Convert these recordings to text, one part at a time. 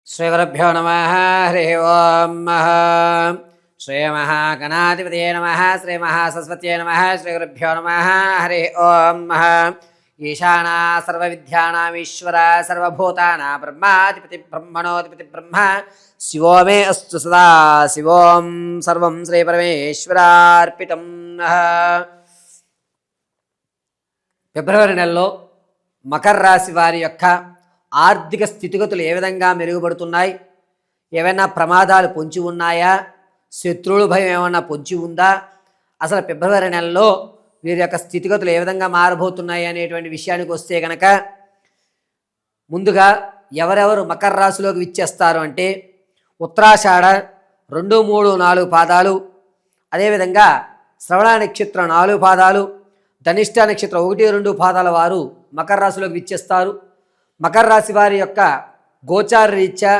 శ్రీగురుభ్యో నమః. హరి ఓం. శ్రీమహాగణాధిపతయే నమః. శ్రీమహాసరస్వత్యై నమః. శ్రీగురుభ్యో నమః. హరి ఓం. ఈశానా సర్వవిద్యానామీశ్వర సర్వభూతానాం బ్రహ్మాధిపతి బ్రహ్మణోధిపతి బ్రహ్మ శివో మే అస్తు సదా శివోం. సర్వం శ్రీపరమేశ్వరార్పితం. ఫిబ్రవరి నెలలో మకర రాశి వారి యొక్క ఆర్థిక స్థితిగతులు ఏ విధంగా మెరుగుపడుతున్నాయి? ఏమైనా ప్రమాదాలు పొంచి ఉన్నాయా? శత్రువుల భయం ఏమైనా పొంచి ఉందా? అసలు ఫిబ్రవరి నెలలో వీరి యొక్క స్థితిగతులు ఏ విధంగా మారబోతున్నాయి అనేటువంటి విషయానికి వస్తే కనుక, ముందుగా ఎవరెవరు మకర రాశిలోకి విచ్చేస్తారు అంటే, ఉత్తరాషాఢ 2, 3, 4 పాదాలు, అదేవిధంగా శ్రవణ నక్షత్రం 4 పాదాలు, ధనిష్ట నక్షత్రం 1, 2 పాదాల వారు మకర రాశిలోకి విచ్చేస్తారు. మకర రాశి వారి యొక్క గోచార రీత్యా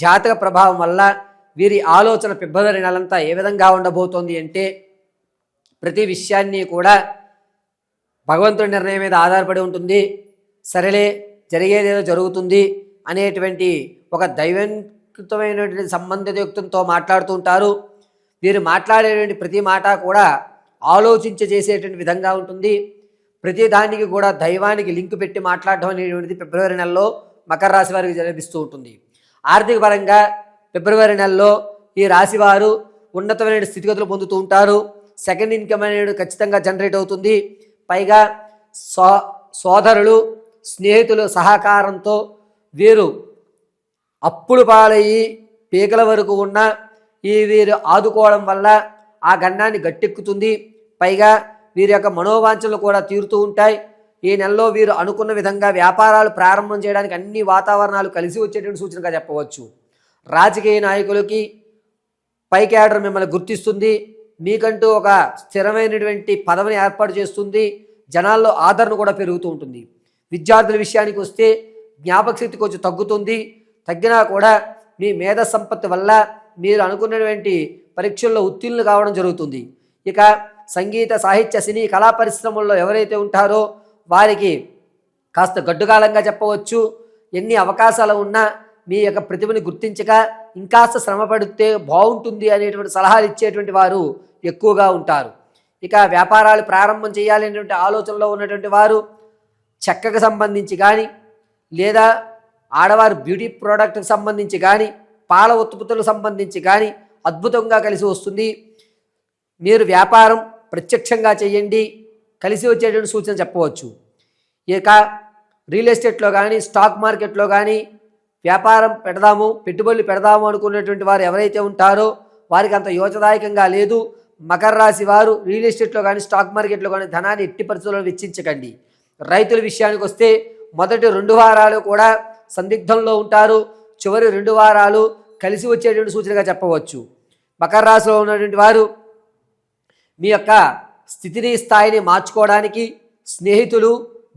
జాతక ప్రభావం వల్ల వీరి ఆలోచన ఫిబ్రవరి నెలంతా ఏ విధంగా ఉండబోతోంది అంటే, ప్రతి విషయాన్ని కూడా భగవంతుడి నిర్ణయం మీద ఆధారపడి ఉంటుంది. సరేలే, జరిగేదేదో జరుగుతుంది అనేటువంటి ఒక దైవంకృతమైనటువంటి సంబంధితయుక్తంతో మాట్లాడుతూ ఉంటారు. వీరు మాట్లాడేటువంటి ప్రతి మాట కూడా ఆలోచించి చేసేటువంటి విధంగా ఉంటుంది. ప్రతి దానికి కూడా దైవానికి లింక్ పెట్టి మాట్లాడడం అనేటువంటిది ఫిబ్రవరి నెలలో మకర రాశి వారికి లభిస్తూ ఉంటుంది. ఆర్థిక పరంగా ఫిబ్రవరి నెలలో ఈ రాశి వారు ఉన్నతమైన స్థితిగతులు పొందుతూ ఉంటారు. సెకండ్ ఇన్కమ్ అనేది ఖచ్చితంగా జనరేట్ అవుతుంది. పైగా సోదరులు, స్నేహితులు సహకారంతో వీరు అప్పులు పాలయ్యి పీకల వరకు ఉన్న వీరు ఆదుకోవడం వల్ల ఆ గండాన్ని గట్టెక్కుతుంది. పైగా వీరి యొక్క మనోవాంఛలు కూడా తీరుతూ ఉంటాయి. ఈ నెలలో వీరు అనుకున్న విధంగా వ్యాపారాలు ప్రారంభం చేయడానికి అన్ని వాతావరణాలు కలిసి వచ్చేటువంటి సూచనగా చెప్పవచ్చు. రాజకీయ నాయకులకి పై క్యాడర్ మిమ్మల్ని గుర్తిస్తుంది. మీకంటూ ఒక స్థిరమైనటువంటి పదవిని ఏర్పాటు చేస్తుంది. జనాల్లో ఆదరణ కూడా పెరుగుతూ ఉంటుంది. విద్యార్థుల విషయానికి వస్తే జ్ఞాపక శక్తి కొంచెం తగ్గుతుంది. తగ్గినా కూడా మీ మేధ సంపత్తి వల్ల మీరు అనుకున్నటువంటి పరీక్షల్లో ఉత్తీర్ణులు కావడం జరుగుతుంది. ఇక సంగీత, సాహిత్య, సినీ, కళా పరిశ్రమల్లో ఎవరైతే ఉంటారో వారికి కాస్త గడ్డుకాలంగా చెప్పవచ్చు. ఎన్ని అవకాశాలు ఉన్నా మీ యొక్క ప్రతిభని గుర్తించక ఇంకాస్త శ్రమ పడితే బాగుంటుంది అనేటువంటి సలహాలు ఇచ్చేటువంటి వారు ఎక్కువగా ఉంటారు. ఇక వ్యాపారాలు ప్రారంభం చేయాలనేటువంటి ఆలోచనలో ఉన్నటువంటి వారు చెక్కకు సంబంధించి కానీ, లేదా ఆడవారు బ్యూటీ ప్రోడక్ట్కి సంబంధించి కానీ, పాల ఉత్పత్తులకు సంబంధించి కానీ అద్భుతంగా కలిసి వస్తుంది. మీరు వ్యాపారం ప్రత్యక్షంగా చేయండి, కలిసి వచ్చేటువంటి సూచన చెప్పవచ్చు. ఇక రియల్ ఎస్టేట్లో కానీ, స్టాక్ మార్కెట్లో కానీ వ్యాపారం పెడదాము, పెట్టుబడులు పెడదాము అనుకున్నటువంటి వారు ఎవరైతే ఉంటారో వారికి అంత యోచదాయకంగా లేదు. మకర రాశి వారు రియల్ ఎస్టేట్లో కానీ, స్టాక్ మార్కెట్లో కానీ ధనాన్ని ఎట్టి పరిస్థితుల్లో వెచ్చించకండి. రైతుల విషయానికి వస్తే మొదటి 2 వారాలు కూడా సందిగ్ధంలో ఉంటారు. చివరి 2 వారాలు కలిసి వచ్చేటువంటి సూచనగా చెప్పవచ్చు. మకర రాశిలో ఉన్నటువంటి వారు మీ యొక్క స్థితిని, స్థాయిని మార్చుకోవడానికి స్నేహితులు,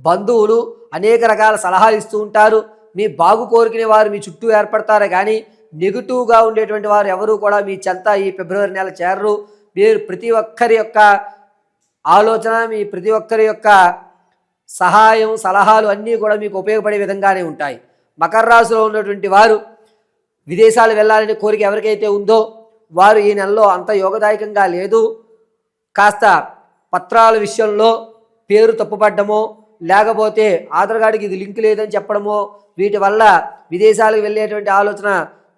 బంధువులు అనేక రకాల సలహాలు ఇస్తూ ఉంటారు. మీ బాగు కోరుకునే వారు మీ చుట్టూ ఏర్పడతారు, కానీ నెగిటివ్గా ఉండేటువంటి వారు ఎవరు కూడా మీ చెంత ఈ ఫిబ్రవరి నెల చేరరు. మీరు ప్రతి ఒక్కరి యొక్క ఆలోచన, మీ ప్రతి ఒక్కరి యొక్క సహాయం, సలహాలు అన్నీ కూడా మీకు ఉపయోగపడే విధంగానే ఉంటాయి. మకర రాశిలో ఉన్నటువంటి వారు విదేశాలు వెళ్ళాలనే కోరిక ఎవరికైతే ఉందో వారు ఈ నెలలో అంత యోగదాయకంగా లేదు. కాస్త పత్రాల విషయంలో పేరు తప్పుపడ్డమో, లేకపోతే ఆధార్ కార్డుకి ఇది లింక్ లేదని చెప్పడమో, వీటి వల్ల విదేశాలకు వెళ్ళేటువంటి ఆలోచన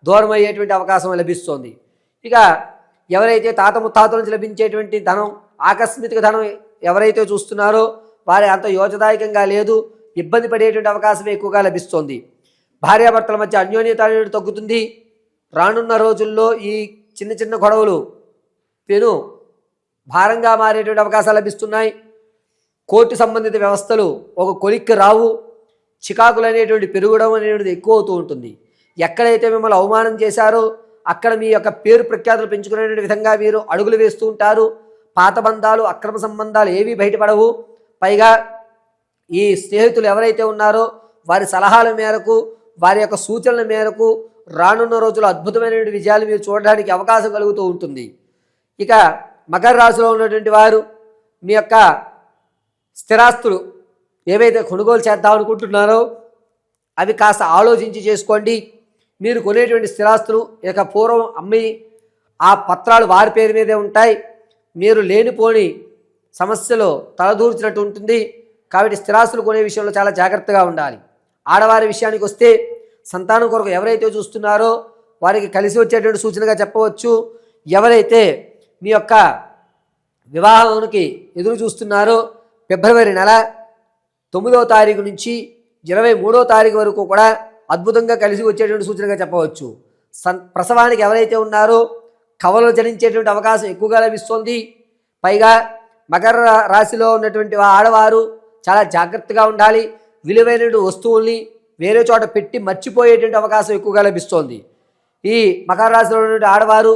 దూరం అయ్యేటువంటి అవకాశం లభిస్తుంది. ఇక ఎవరైతే తాత ముత్తాతల నుంచి లభించేటువంటి ధనం, ఆకస్మిక ధనం ఎవరైతే చూస్తున్నారో వారి అంత యోచదాయకంగా లేదు. ఇబ్బంది పడేటువంటి అవకాశం ఎక్కువగా లభిస్తుంది. భార్యాభర్తల మధ్య అన్యోన్యత అనేది తగ్గుతుంది. రానున్న రోజుల్లో ఈ చిన్న చిన్న గొడవలు పెను భారంగా మారేటువంటి అవకాశాలు లభిస్తున్నాయి. కోర్టు సంబంధిత వ్యవస్థలు ఒక కొలిక్కి రావు. చికాకులు అనేటువంటి పెరగడం అనేటువంటిది ఎక్కువ అవుతూ ఉంటుంది. ఎక్కడైతే మిమ్మల్ని అవమానం చేశారో అక్కడ మీ యొక్క పేరు ప్రఖ్యాతులు పెంచుకునే విధంగా వీరు అడుగులు వేస్తూ ఉంటారు. పాత బంధాలు, అక్రమ సంబంధాలు ఏవీ బయటపడవు. పైగా ఈ స్నేహితులు ఎవరైతే ఉన్నారో వారి సలహాల మేరకు, వారి యొక్క సూచనల మేరకు రానున్న రోజుల్లో అద్భుతమైన విజయాలు మీరు చూడడానికి అవకాశం కలుగుతూ ఉంటుంది. ఇక మకర రాశిలో ఉన్నటువంటి వారు మీ యొక్క స్థిరాస్తులు ఏవైతే కొనుగోలు చేద్దాం అనుకుంటున్నారో అవి కాస్త ఆలోచించి చేసుకోండి. మీరు కొనేటువంటి స్థిరాస్తులు ఇక పూర్వం అమ్మి ఆ పత్రాలు వారి పేరు మీదే ఉంటాయి. మీరు లేనిపోని సమస్యలో తలదూర్చినట్టు ఉంటుంది. కాబట్టి స్థిరాస్తులు కొనే విషయంలో చాలా జాగ్రత్తగా ఉండాలి. ఆడవారి విషయానికి వస్తే సంతానం కొరకు ఎవరైతే చూస్తున్నారో వారికి కలిసి వచ్చేటువంటి సూచనగా చెప్పవచ్చు. ఎవరైతే మీ యొక్క వివాహానికి ఎదురు చూస్తున్నారో ఫిబ్రవరి నెల 9వ తారీఖు నుంచి 23వ తారీఖు వరకు కూడా అద్భుతంగా కలిసి వచ్చేటువంటి సూచనగా చెప్పవచ్చు. ప్రసవానికి ఎవరైతే ఉన్నారో కవలలు జనించేటువంటి అవకాశం ఎక్కువగా లభిస్తుంది. పైగా మకర రాశిలో ఉన్నటువంటి ఆడవారు చాలా జాగ్రత్తగా ఉండాలి. విలువైన వస్తువుల్ని వేరే చోట పెట్టి మర్చిపోయేటువంటి అవకాశం ఎక్కువగా లభిస్తోంది. ఈ మకర రాశిలో ఉన్నటువంటి ఆడవారు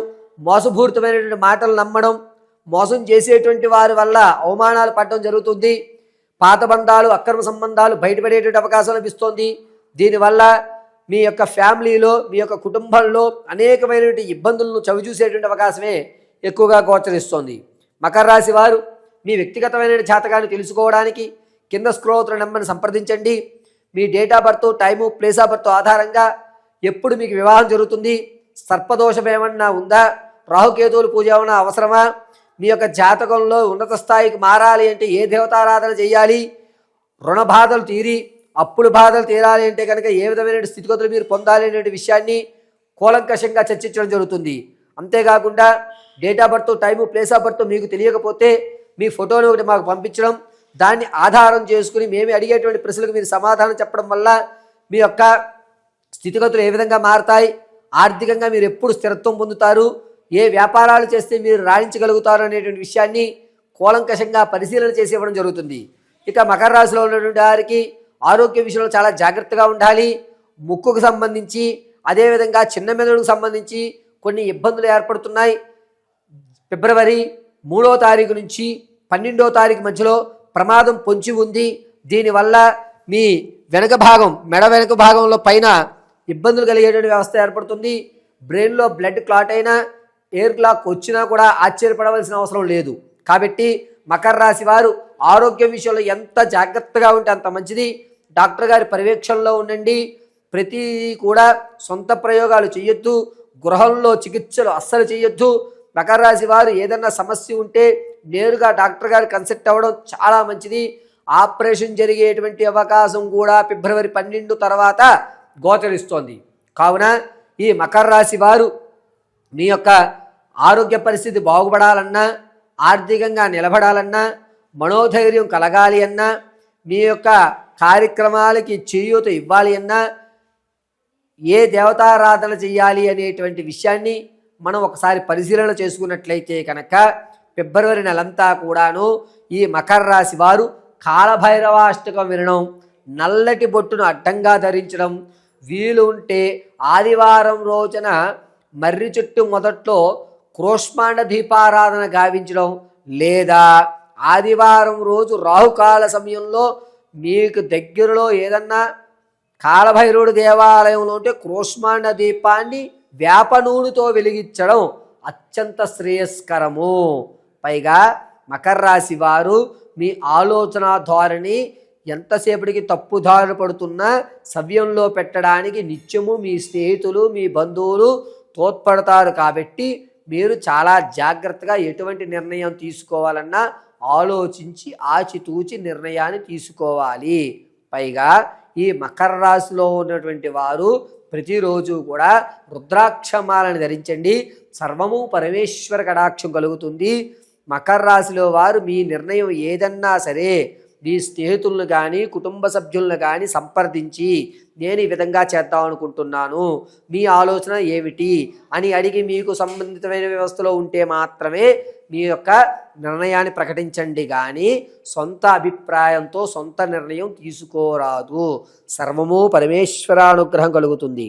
మోసపూరితమైనటువంటి మాటలు నమ్మడం, మోసం చేసేటువంటి వారి వల్ల అవమానాలు పడడం జరుగుతుంది. పాత బంధాలు, అక్రమ సంబంధాలు బయటపడేటువంటి అవకాశం లభిస్తోంది. దీనివల్ల మీ యొక్క ఫ్యామిలీలో, మీ యొక్క కుటుంబంలో అనేకమైనటువంటి ఇబ్బందులను చవిచూసేటువంటి అవకాశమే ఎక్కువగా గోచరిస్తోంది. మకర రాశి వారు మీ వ్యక్తిగతమైన జాతకాన్ని తెలుసుకోవడానికి కింద స్క్రోల్ అవుతున్న నెంబర్ని సంప్రదించండి. మీ date of birth, time, place of birth ఆధారంగా ఎప్పుడు మీకు వివాహం జరుగుతుంది, సర్పదోషం ఏమన్నా ఉందా, రాహుకేతువులు పూజ ఏమన్నా అవసరమా, మీ యొక్క జాతకంలో ఉన్నత స్థాయికి మారాలి అంటే ఏ దేవతారాధన చేయాలి, రుణ బాధలు తీరి అప్పుల బాధలు తీరాలి అంటే కనుక ఏ విధమైన స్థితిగతులు మీరు పొందాలి అనే విషయాన్ని కూలంకషంగా చర్చించడం జరుగుతుంది. అంతేకాకుండా date of birth, time, place of birth మీకు తెలియకపోతే మీ ఫోటోను ఒకటి మాకు పంపించడం, దాన్ని ఆధారం చేసుకుని మేము అడిగేటువంటి ప్రశ్నలకు మీరు సమాధానం చెప్పడం వల్ల మీ యొక్క స్థితిగతులు ఏ విధంగా మారతాయి, ఆర్థికంగా మీరు ఎప్పుడు స్థిరత్వం పొందుతారు, ఏ వ్యాపారాలు చేస్తే మీరు రాణించగలుగుతారు అనేటువంటి విషయాన్ని కూలంకషంగా పరిశీలన చేసి ఇవ్వడం జరుగుతుంది. ఇక మకర రాశిలో ఉన్నటువంటి వారికి ఆరోగ్య విషయంలో చాలా జాగ్రత్తగా ఉండాలి. ముక్కుకు సంబంధించి, అదేవిధంగా చిన్న మెదడుకు సంబంధించి కొన్ని ఇబ్బందులు ఏర్పడుతున్నాయి. ఫిబ్రవరి 3వ తారీఖు నుంచి 12వ తారీఖు మధ్యలో ప్రమాదం పొంచి ఉంది. దీనివల్ల మీ వెనక భాగం, మెడ వెనక భాగంలో పైన ఇబ్బందులు కలిగేటువంటి వ్యవస్థ ఏర్పడుతుంది. బ్రెయిన్లో బ్లడ్ క్లాట్ అయినా, ఎయిర్ క్లాక్ వచ్చినా కూడా ఆశ్చర్యపడవలసిన అవసరం లేదు. కాబట్టి మకర రాశి వారు ఆరోగ్యం విషయంలో ఎంత జాగ్రత్తగా ఉంటే అంత మంచిది. డాక్టర్ గారి పర్యవేక్షణలో ఉండండి. ప్రతి కూడా సొంత ప్రయోగాలు చేయొద్దు. గృహంలో చికిత్సలు అస్సలు చేయొద్దు. మకర రాశి వారు ఏదన్నా సమస్య ఉంటే నేరుగా డాక్టర్ గారు కన్సల్ట్ అవ్వడం చాలా మంచిది. ఆపరేషన్ జరిగేటువంటి అవకాశం కూడా ఫిబ్రవరి 12 తర్వాత గోచరిస్తోంది. కావున ఈ మకర రాశి వారు మీ యొక్క ఆరోగ్య పరిస్థితి బాగుపడాలన్నా, ఆర్థికంగా నిలబడాలన్నా, మనోధైర్యం కలగాలి అన్నా, మీ యొక్క కార్యక్రమాలకి చేయూత ఇవ్వాలి అన్నా, ఏ దేవతారాధన చేయాలి అనేటువంటి విషయాన్ని మనం ఒకసారి పరిశీలన చేసుకున్నట్లయితే కనుక ఫిబ్రవరి నెలంతా కూడాను ఈ మకర రాశి వారు కాలభైరవాష్టకం వినడం, నల్లటి బొట్టును అడ్డంగా ధరించడం, వీలు ఉంటే ఆదివారం రోజున మర్రి చెట్టు మొదట్లో క్రోష్మాండ దీపారాధన గావించడం, లేదా ఆదివారం రోజు రాహుకాల సమయంలో మీకు దగ్గరలో ఏదన్నా కాలభైరవుడు దేవాలయంలో ఉంటే క్రోష్మాండ దీపాన్ని వేప నూనెతో వెలిగించడం అత్యంత శ్రేయస్కరము. పైగా మకర రాశి వారు మీ ఆలోచన ధోరణి ఎంతసేపటికి తప్పుదారి పడుతున్నా సవ్యంలో పెట్టడానికి నిత్యము మీ స్నేహితులు, మీ బంధువులు తోడ్పడతారు. కాబట్టి మీరు చాలా జాగ్రత్తగా ఎటువంటి నిర్ణయం తీసుకోవాలన్నా ఆలోచించి ఆచితూచి నిర్ణయాన్ని తీసుకోవాలి. పైగా ఈ మకర రాశిలో ఉన్నటువంటి వారు ప్రతిరోజు కూడా రుద్రాక్షమాలను ధరించండి. సర్వము పరమేశ్వర కటాక్షం కలుగుతుంది. మకర రాశిలో వారు మీ నిర్ణయం ఏదన్నా సరే మీ స్నేహితులను కానీ కుటుంబ సభ్యులను కానీ సంప్రదించి నేను ఈ విధంగా చేద్దాం అనుకుంటున్నాను, మీ ఆలోచన ఏమిటి అని అడిగి మీకు సంబంధితమైన వ్యవస్థలో ఉంటే మాత్రమే మీ యొక్క నిర్ణయాన్ని ప్రకటించండి. కానీ సొంత అభిప్రాయంతో సొంత నిర్ణయం తీసుకోరాదు. సర్వము పరమేశ్వరానుగ్రహం కలుగుతుంది.